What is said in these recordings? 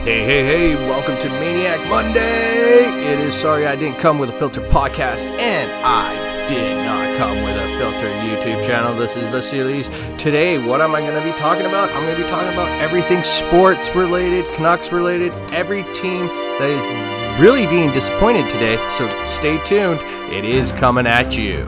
Hey, welcome to Manaic Monday. It is Sorry I Didn't Come With a Filter podcast, and I did not come with a filter YouTube channel. This is Vasilis. Today, what am I going to be talking about? I'm going to be talking about everything sports related, Canucks related, every team that is really being disappointed today. So stay tuned. It is coming at you.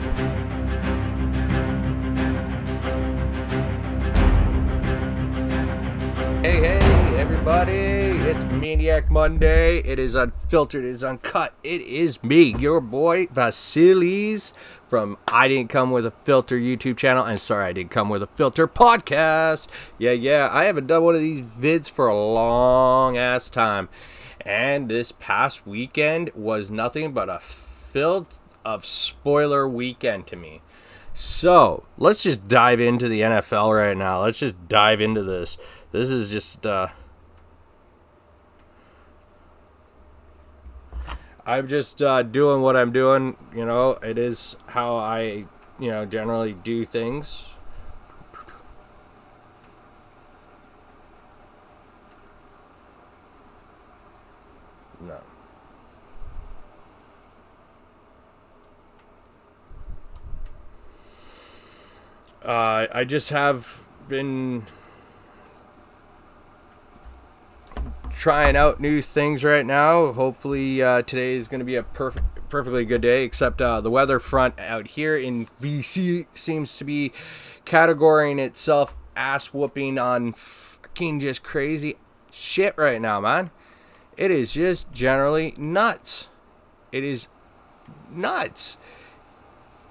Hey, everybody. It's Manaic Monday. It is Unfiltered. It is Uncut. It is me, your boy, Vasilis, from I Didn't Come With a Filter YouTube channel, and Sorry I Didn't Come With a Filter podcast. Yeah. I haven't done one of these vids for a long-ass time. And this past weekend was nothing but a filled of spoiler weekend to me. So, let's just dive into the NFL right now. Let's just dive into this. This is just, I'm just doing what I'm doing. You know, it is how I, generally do things. No. I just have been trying out new things right now. Hopefully today is going to be a perfectly good day, except the weather front out here in BC seems to be categorizing itself ass whooping on fucking just crazy shit right now, man. It is just generally nuts. It is nuts.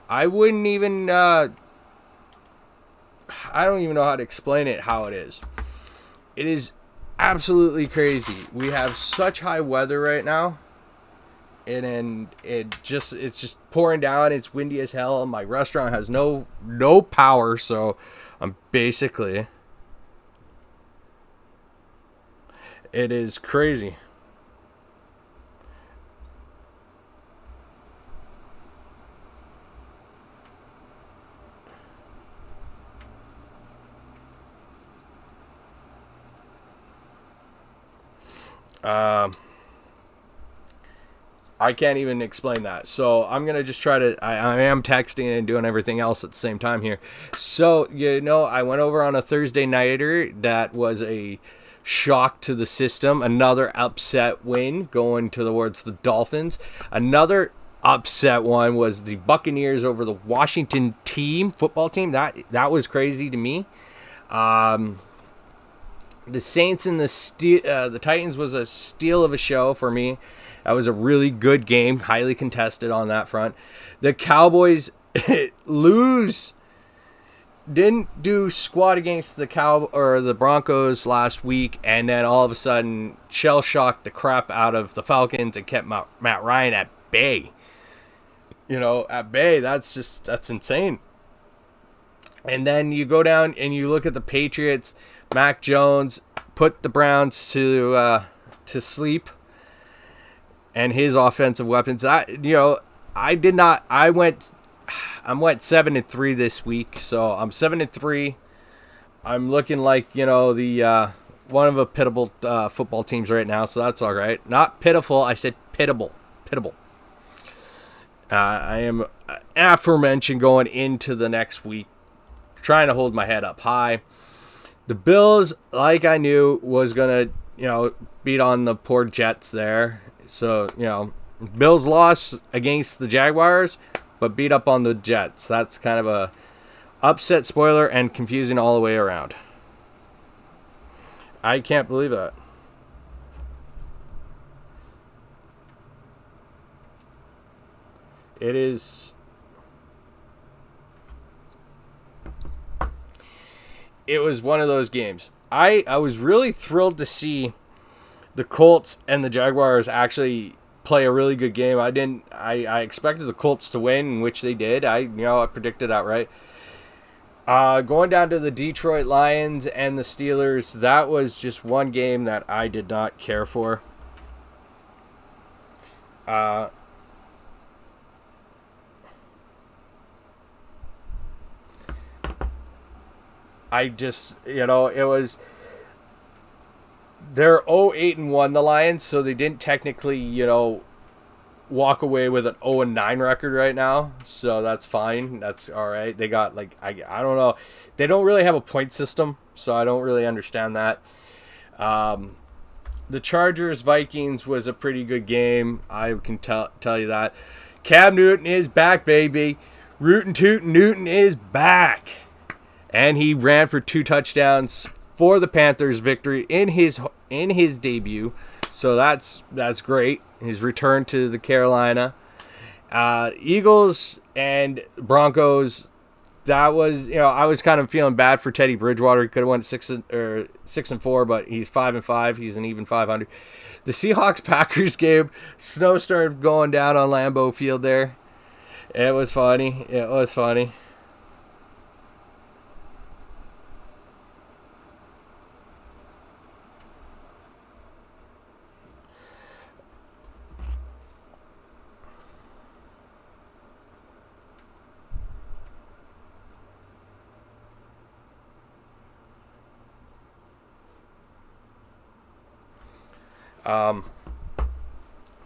I wouldn't even I don't even know how to explain it how it is. It is absolutely crazy. We have such high weather right now, and it's just pouring down. It's windy as hell. My restaurant has no power, so I'm basically, it is crazy. I can't even explain that. So I'm going to just try to, I am texting and doing everything else at the same time here. So, I went over on a Thursday nighter that was a shock to the system. Another upset win going towards the Dolphins. Another upset one was the Buccaneers over the Washington football team. That was crazy to me. The Saints and the Titans was a steal of a show for me. That was a really good game, highly contested on that front. The Cowboys didn't do squat against the Broncos last week, and then all of a sudden shell shocked the crap out of the Falcons and kept Matt Ryan at bay. At bay, that's insane. And then you go down and you look at the Patriots. Mac Jones put the Browns to sleep, and his offensive weapons. I'm 7-3 this week, so I'm 7-3. I'm looking like the one of the pitiable football teams right now, so that's all right. Not pitiful, I said pitiable. I am aforementioned going into the next week, trying to hold my head up high. The Bills, like I knew, was gonna beat on the poor Jets there. So, Bills lost against the Jaguars, but beat up on the Jets. That's kind of a upset spoiler and confusing all the way around. I can't believe that. It is... It was one of those games. I was really thrilled to see the Colts and the Jaguars actually play a really good game. I expected the Colts to win, which they did. I predicted that right. Going down to the Detroit Lions and the Steelers, that was just one game that I did not care for. I just, it was They're 0-8-1, the Lions, so they didn't technically, walk away with an 0-9 record right now. So that's fine. That's all right. They got like I don't know. They don't really have a point system, so I don't really understand that. The Chargers Vikings was a pretty good game. I can tell you that. Cam Newton is back, baby. Rootin' Tootin' Newton is back. And he ran for 2 touchdowns for the Panthers victory in his debut. So that's great. His return to the Carolina. Eagles and Broncos. That was, I was kind of feeling bad for Teddy Bridgewater. He could have went 6-4, but he's 5-5. He's an even 500. The Seahawks Packers game. Snow started going down on Lambeau Field there. It was funny.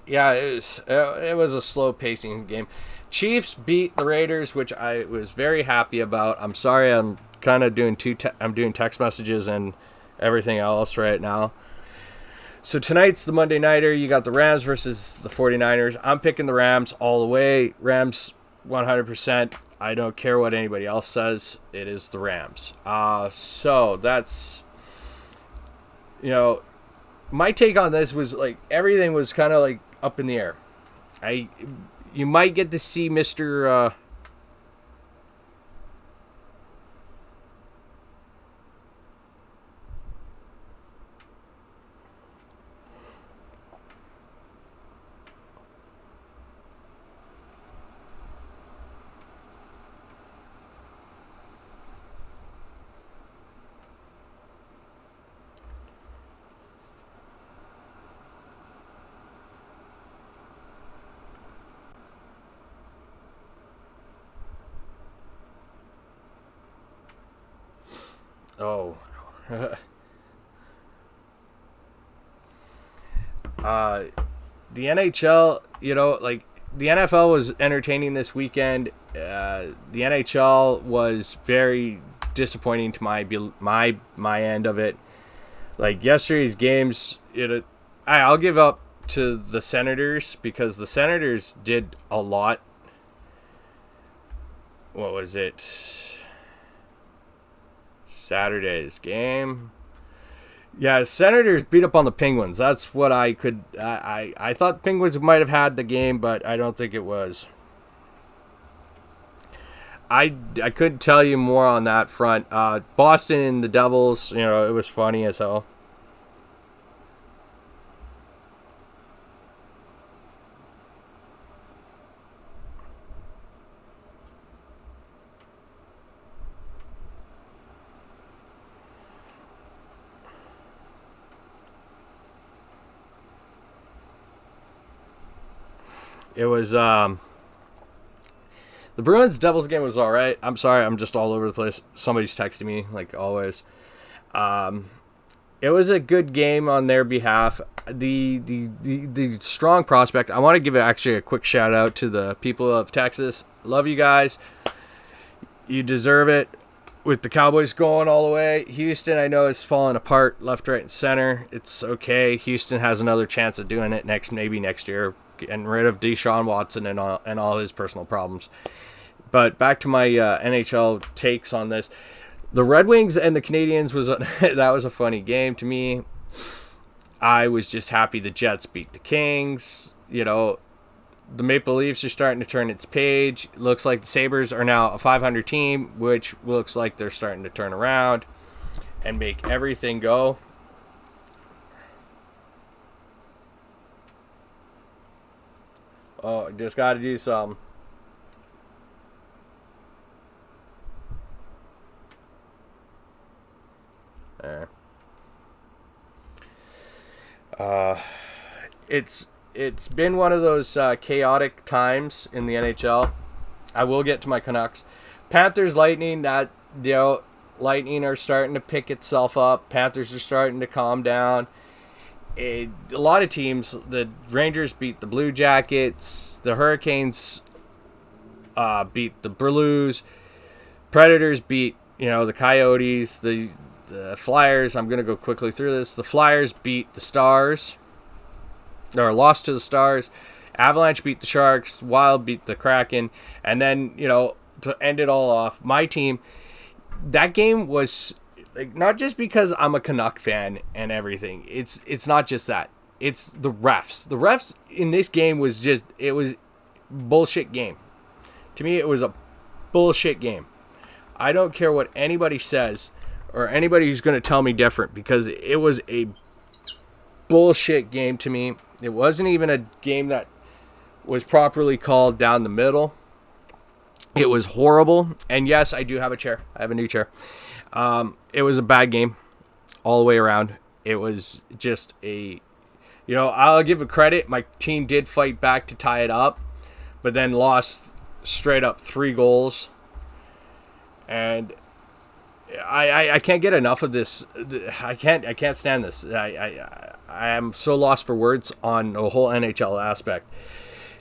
Yeah, it was a slow pacing game. Chiefs beat the Raiders, which I was very happy about. I'm sorry, I'm kind of doing I'm doing text messages and everything else right now. So tonight's the Monday Nighter. You got the Rams versus the 49ers. I'm picking the Rams all the way. Rams 100%. I don't care what anybody else says. It is the Rams. So that's, my take on this was like everything was kind of like up in the air. You might get to see Mr. Oh. The NHL, like the NFL was entertaining this weekend. The NHL was very disappointing to my end of it. Like yesterday's games, I'll give up to the Senators because the Senators did a lot. What was it? Saturday's game. Yeah, Senators beat up on the Penguins. That's what I could. I thought the Penguins might have had the game, but I don't think it was. I couldn't tell you more on that front. Boston and the Devils, it was funny as hell. It was the Bruins Devils game was all right. I'm sorry, I'm just all over the place. Somebody's texting me like always. It was a good game on their behalf. The strong prospect. I want to give actually a quick shout out to the people of Texas. Love you guys. You deserve it. With the Cowboys going all the way, Houston I know is falling apart left, right, and center. It's okay. Houston has another chance of doing it maybe next year, getting rid of Deshaun Watson and all his personal problems. But back to my NHL takes on this. The Red Wings and the Canadiens that was a funny game to me. I was just happy the Jets beat the Kings. The Maple Leafs are starting to turn its page. Looks like the Sabres are now a 500 team, which looks like they're starting to turn around and make everything go. Oh, just got to do something. There. It's been one of those chaotic times in the NHL. I will get to my Canucks. Panthers Lightning, Lightning are starting to pick itself up. Panthers are starting to calm down. a lot of teams, the Rangers beat the Blue Jackets, the Hurricanes beat the Blues, Predators beat, the Coyotes, the Flyers. I'm going to go quickly through this. The Flyers beat the Stars, or lost to the Stars. Avalanche beat the Sharks. Wild beat the Kraken. And then, to end it all off, my team, that game was not just because I'm a Canuck fan and everything. It's not just that. It's the refs. The refs in this game was bullshit game. To me, it was a bullshit game. I don't care what anybody says or anybody who's going to tell me different, because it was a bullshit game to me. It wasn't even a game that was properly called down the middle. It was horrible. And yes, I do have a chair. I have a new chair. It was a bad game all the way around. It was just I'll give it credit. My team did fight back to tie it up, but then lost straight up 3 goals. And I can't get enough of this. I can't stand this. I am so lost for words on the whole NHL aspect.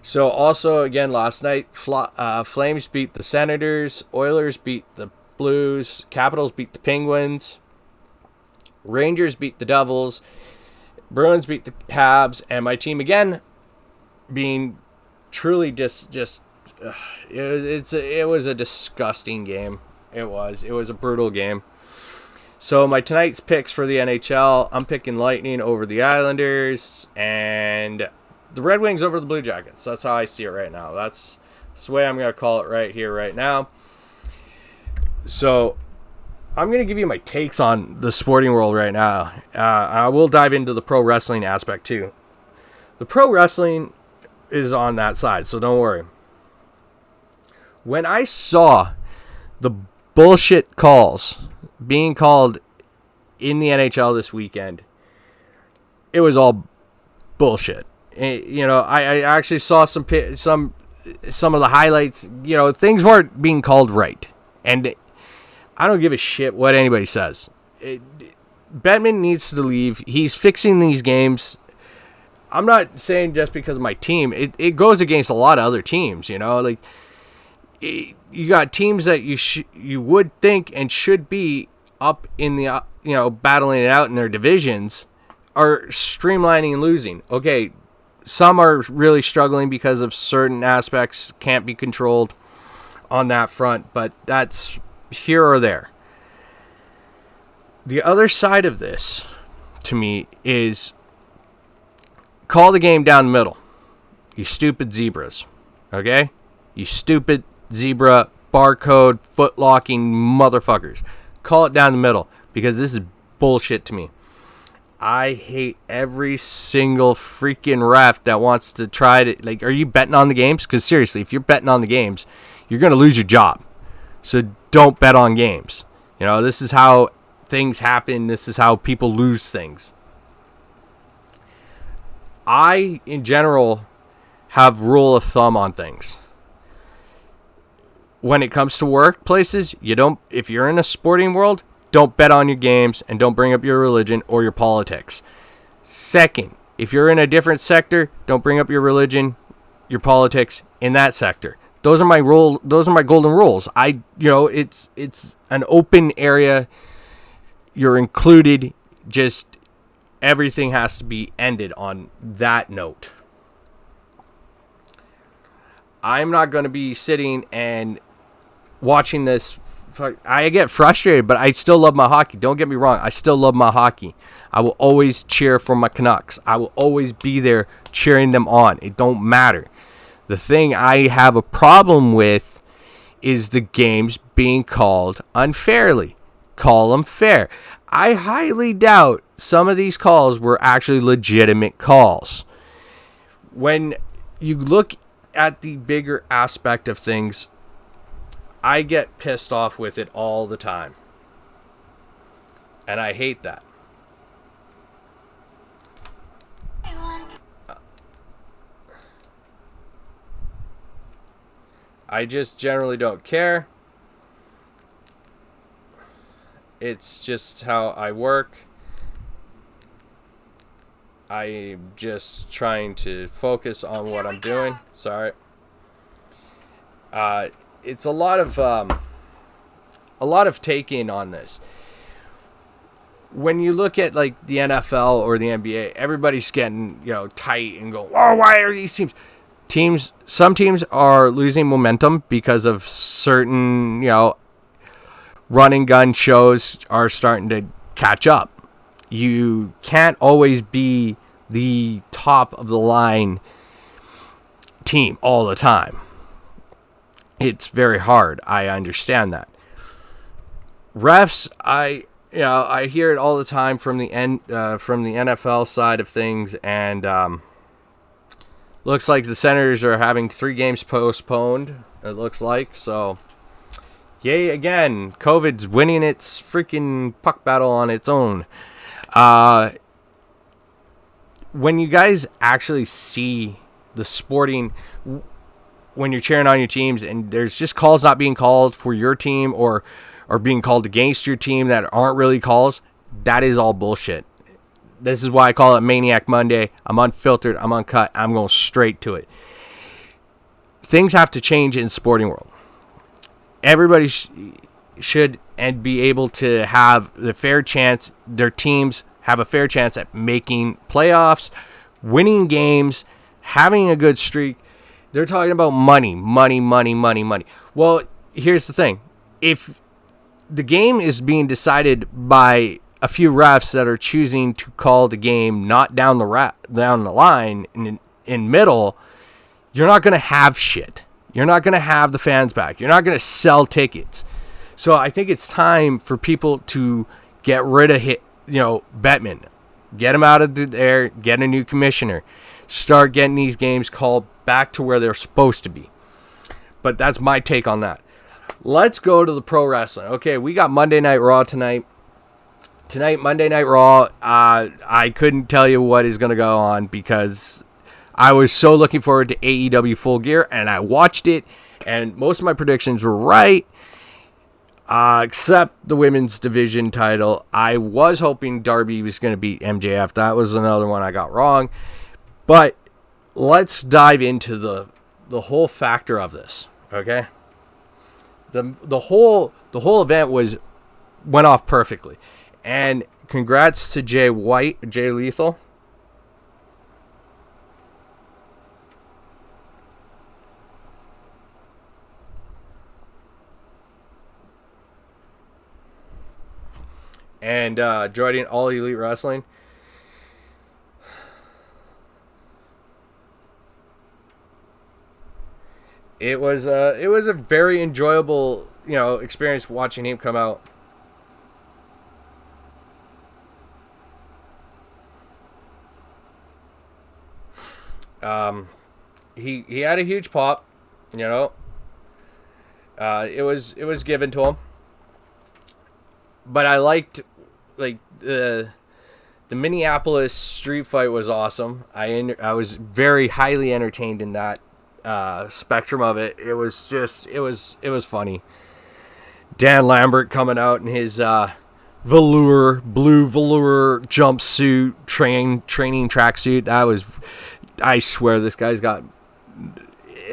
So also, again, last night, Flames beat the Senators, Oilers beat the Blues, Capitals beat the Penguins, Rangers beat the Devils, Bruins beat the Habs, and my team again being truly it was a disgusting game. It was a brutal game. So my tonight's picks for the NHL, I'm picking Lightning over the Islanders and the Red Wings over the Blue Jackets. That's how I see it right now. That's the way I'm going to call it right here, right now. So I'm going to give you my takes on the sporting world right now. I will dive into the pro wrestling aspect too. The pro wrestling is on that side, so don't worry. When I saw the bullshit calls being called in the NHL this weekend, it was all bullshit. I actually saw some of the highlights. Things weren't being called right, and I don't give a shit what anybody says. Bettman needs to leave. He's fixing these games. I'm not saying just because of my team. It goes against a lot of other teams. You got teams that you would think and should be up in the battling it out in their divisions are streamlining and losing. Okay. Some are really struggling because of certain aspects can't be controlled on that front, but that's here or there. The other side of this, to me, is call the game down the middle. You stupid zebras. Okay? You stupid zebra, barcode, foot-locking motherfuckers. Call it down the middle, because this is bullshit to me. I hate every single freaking ref that wants to try to, are you betting on the games? Because seriously, if you're betting on the games, you're going to lose your job. So don't bet on games. This is how things happen. This is how people lose things. I, in general, have rule of thumb on things. When it comes to workplaces, if you're in a sporting world, don't bet on your games and don't bring up your religion or your politics. Second, if you're in a different sector, don't bring up your religion, your politics in that sector. Those are my golden rules. It's an open area. You're included. Just everything has to be ended on that note. I'm not going to be sitting and watching this. I get frustrated, but I still love my hockey. Don't get me wrong. I still love my hockey. I will always cheer for my Canucks. I will always be there cheering them on. It don't matter. The thing I have a problem with is the games being called unfairly. Call them fair. I highly doubt some of these calls were actually legitimate calls. When you look at the bigger aspect of things, I get pissed off with it all the time. And I hate that. I just generally don't care. It's just how I work. I'm just trying to focus on what I'm doing. Sorry. It's a lot of taking on this. When you look at like the NFL or the NBA, everybody's getting, tight and going, "Oh, why are these teams? Some teams are losing momentum because of certain, run and gun shows are starting to catch up. You can't always be the top of the line team all the time. It's very hard. I understand that. Refs, I hear it all the time from the NFL side of things, and looks like the Senators are having 3 games postponed. It looks like so. Yay again! COVID's winning its freaking puck battle on its own. When you guys actually see the sporting, when you're cheering on your teams and there's just calls not being called for your team or being called against your team that aren't really calls, that is all bullshit. This is why I call it Manaic Monday. I'm unfiltered. I'm uncut. I'm going straight to it. Things have to change in the sporting world. Everybody should and be able to have the fair chance. Their teams have a fair chance at making playoffs, winning games, having a good streak. They're talking about money. Well, here's the thing. If the game is being decided by a few refs that are choosing to call the game not down the line in middle, you're not going to have shit. You're not going to have the fans back. You're not going to sell tickets. So I think it's time for people to get rid of Bettman. Get him out of there. Get a new commissioner. Start getting these games called back to where they're supposed to be. But that's my take on that. Let's go to the pro wrestling. Okay, we got Monday Night Raw tonight. Monday Night Raw, I couldn't tell you what is going to go on because I was so looking forward to AEW Full Gear, and I watched it, and most of my predictions were right, except the women's division title. I was hoping Darby was going to beat MJF. That was another one I got wrong. But let's dive into the whole factor of this, okay? The whole event went off perfectly. And congrats to Jay Lethal. And joining All Elite Wrestling. It was a very enjoyable, experience watching him come out. He had a huge pop, it was given to him. But I liked the Minneapolis street fight was awesome. I was very highly entertained in that spectrum of it. It was funny. Dan Lambert coming out in his blue velour jumpsuit, training tracksuit. I swear this guy's got,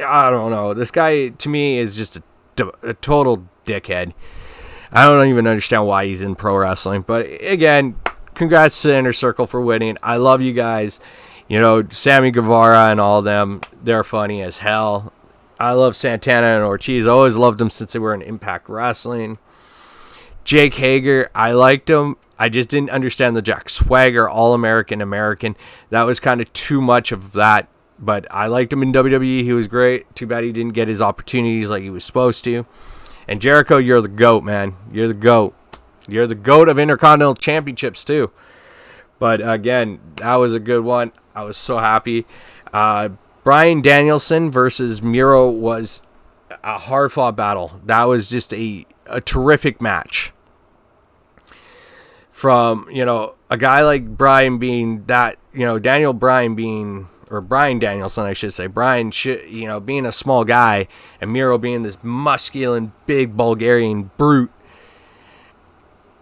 I don't know. This guy to me is just a total dickhead. I don't even understand why he's in pro wrestling. But again, congrats to Inner Circle for winning. I love you guys. Sammy Guevara and all of them, they're funny as hell. I love Santana and Ortiz. I always loved them since they were in Impact Wrestling. Jake Hager, I liked him. I just didn't understand the Jack Swagger, All-American. That was kind of too much of that. But I liked him in WWE. He was great. Too bad he didn't get his opportunities like he was supposed to. And Jericho, you're the GOAT, man. You're the GOAT. You're the GOAT of Intercontinental Championships, too. But, again, that was a good one. I was so happy. Bryan Danielson versus Miro was a hard-fought battle. That was just a terrific match. From, a guy like Bryan being that, Bryan Danielson, I should say. Bryan, being a small guy, and Miro being this muscular, big Bulgarian brute.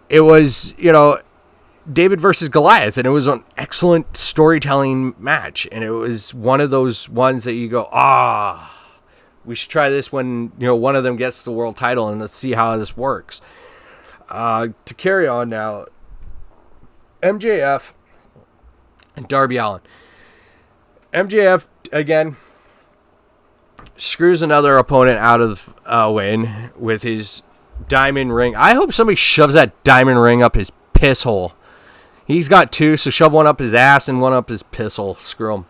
It was, David versus Goliath, and it was an excellent storytelling match. And it was one of those ones that you go, we should try this when, one of them gets the world title, and let's see how this works. To carry on now, MJF and Darby Allin. MJF, again, screws another opponent out of a win with his diamond ring. I hope somebody shoves that diamond ring up his piss hole. He's got two, so shove one up his ass and one up his piss hole. Screw him.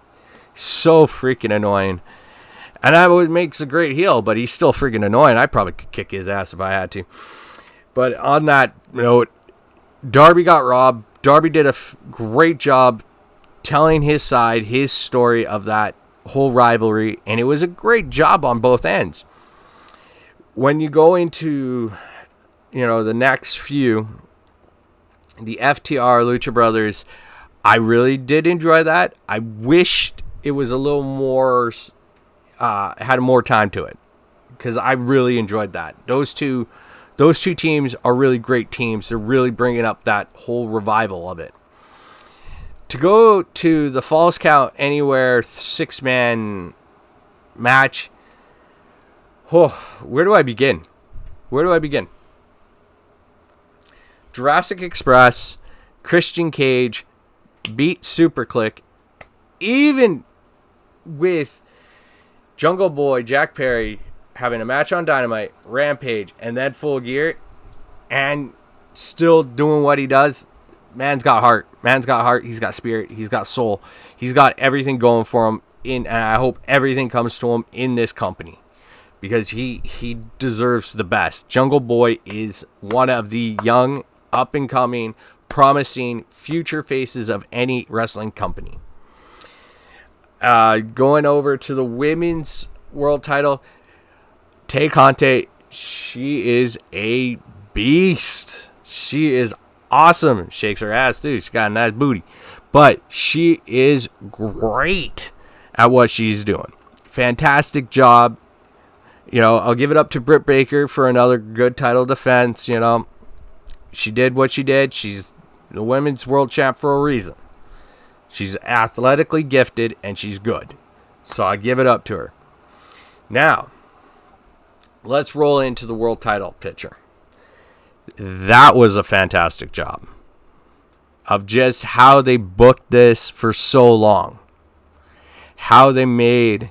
So freaking annoying. And that makes a great heel, but he's still freaking annoying. I probably could kick his ass if I had to. But on that note, Darby got robbed. Darby did a great job telling his side, his story of that whole rivalry, and it was a great job on both ends. When you go into, the next few, the FTR Lucha Brothers, I really did enjoy that. I wished it was a little more, had more time to it, because I really enjoyed that. Those two teams are really great teams. They're really bringing up that whole revival of it. To go to the Falls Count Anywhere 6-man match, where do I begin? Jurassic Express, Christian Cage beat SuperClick, even with Jungle Boy Jack Perry having a match on Dynamite, Rampage, and then Full Gear, and still doing what he does. Man's got heart. He's got spirit. He's got soul. He's got everything going for him. And I hope everything comes to him in this company, because he deserves the best. Jungle Boy is one of the young, up-and-coming, promising future faces of any wrestling company. Going over to the women's world title, Tay Conte, she is a beast. She is awesome. Shakes her ass, dude. She's got a nice booty. But she is great at what she's doing. Fantastic job. I'll give it up to Britt Baker for another good title defense. She did what she did. She's the women's world champ for a reason. She's athletically gifted, and she's good. So I give it up to her. Now, let's roll into the world title picture. That was a fantastic job of just how they booked this for so long. How they made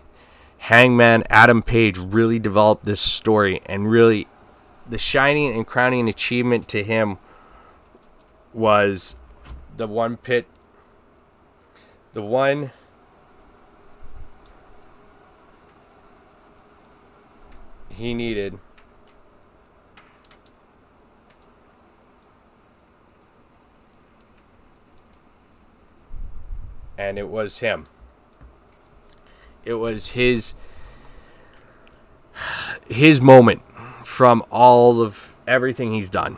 Hangman Adam Page really develop this story, and really the shining and crowning achievement to him was the one he needed. And it was him. It was his moment from all of everything he's done.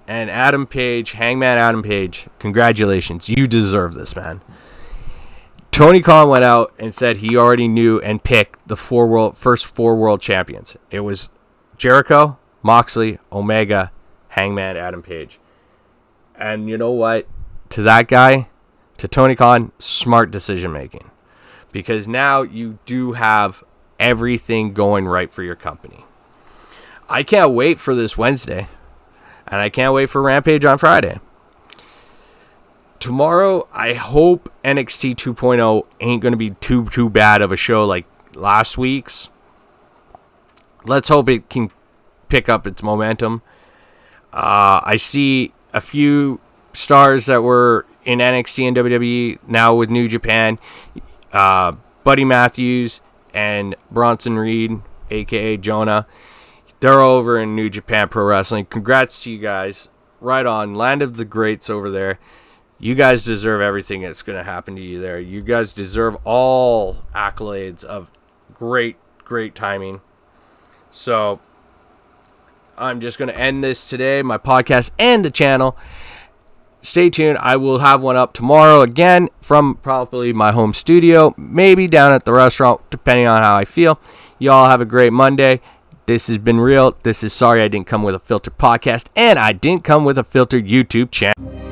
And Adam Page, Hangman Adam Page, congratulations. You deserve this, man. Tony Khan went out and said he already knew and picked the first four world champions. It was Jericho, Moxley, Omega, Hangman Adam Page. And you know what? To that guy, to Tony Khan, smart decision making. Because now you do have everything going right for your company. I can't wait for this Wednesday. And I can't wait for Rampage on Friday. Tomorrow, I hope NXT 2.0 ain't going to be too bad of a show like last week's. Let's hope it can pick up its momentum. I see a few stars that were in NXT and WWE now with New Japan. Buddy Matthews and Bronson Reed, a.k.a. Jonah. They're over in New Japan Pro Wrestling. Congrats to you guys. Right on. Land of the Greats over there. You guys deserve everything that's going to happen to you there. You guys deserve all accolades of great timing. So, I'm just going to end this today, my podcast and the channel. Stay tuned. I will have one up tomorrow again from probably my home studio. Maybe down at the restaurant, depending on how I feel. Y'all have a great Monday. This has been real. This is Sorry I Didn't Come With a Filtered podcast, and I didn't come with a filtered YouTube channel.